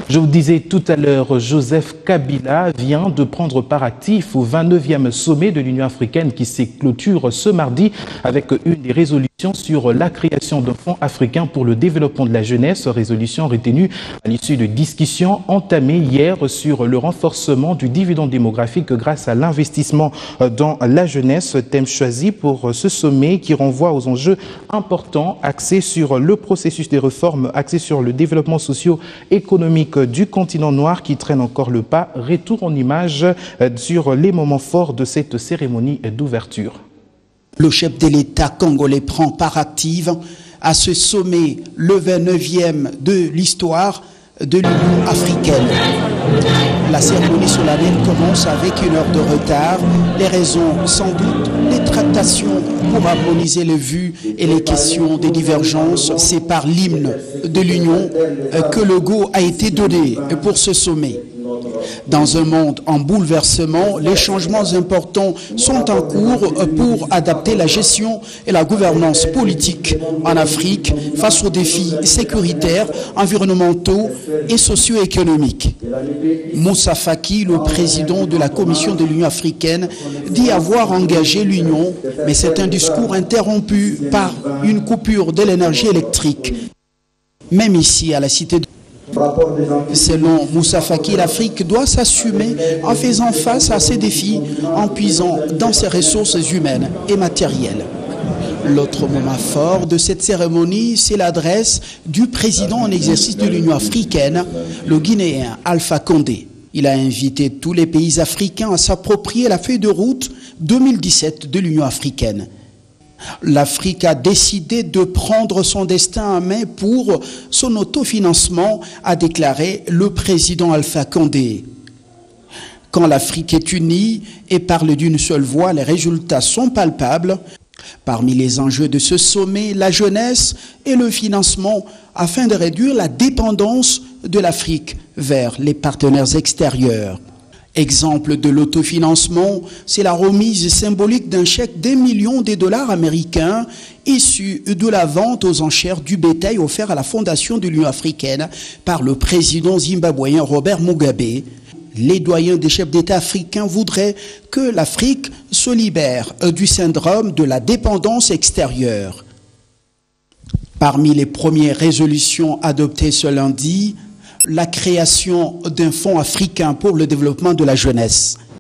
Je vous disais tout à l'heure, Joseph Kabila vient de prendre part actif au 29e sommet de l'Union africaine qui s'est clôture ce mardi avec une des résolutions sur la création d'un fonds africain pour le développement de la jeunesse, résolution retenue à l'issue de discussions entamées hier sur le renforcement du dividende démographique grâce à l'investissement dans la jeunesse, thème choisi pour ce sommet qui renvoie aux enjeux importants axés sur le processus des réformes, axés sur le développement socio-économique du continent noir qui traîne encore le pas. Retour en image sur les moments forts de cette cérémonie d'ouverture. Le chef de l'État congolais prend part active à ce sommet, le 29e de l'histoire de l'Union africaine. La cérémonie solennelle commence avec une heure de retard. Les raisons, sans doute, les tractations pour harmoniser les vues et les questions des divergences. C'est par l'hymne de l'Union que le go a été donné pour ce sommet. Dans un monde en bouleversement, les changements importants sont en cours pour adapter la gestion et la gouvernance politique en Afrique face aux défis sécuritaires, environnementaux et socio-économiques. Moussa Faki, le président de la Commission de l'Union africaine, dit avoir engagé l'Union, mais c'est un discours interrompu par une coupure de l'énergie électrique. Même ici, à la cité de... Selon Moussa Faki, l'Afrique doit s'assumer en faisant face à ces défis, en puisant dans ses ressources humaines et matérielles. L'autre moment fort de cette cérémonie, c'est l'adresse du président en exercice de l'Union africaine, le Guinéen Alpha Condé. Il a invité tous les pays africains à s'approprier la feuille de route 2017 de l'Union africaine. L'Afrique a décidé de prendre son destin en main pour son autofinancement, a déclaré le président Alpha Condé. Quand l'Afrique est unie et parle d'une seule voix, les résultats sont palpables. Parmi les enjeux de ce sommet, la jeunesse et le financement afin de réduire la dépendance de l'Afrique vers les partenaires extérieurs. Exemple de l'autofinancement, c'est la remise symbolique d'un chèque d'1 million de dollars américains issu de la vente aux enchères du bétail offert à la Fondation de l'Union africaine par le président zimbabwéen Robert Mugabe. Les doyens des chefs d'État africains voudraient que l'Afrique se libère du syndrome de la dépendance extérieure. Parmi les premières résolutions adoptées ce lundi, la création d'un fonds africain pour le développement de la jeunesse.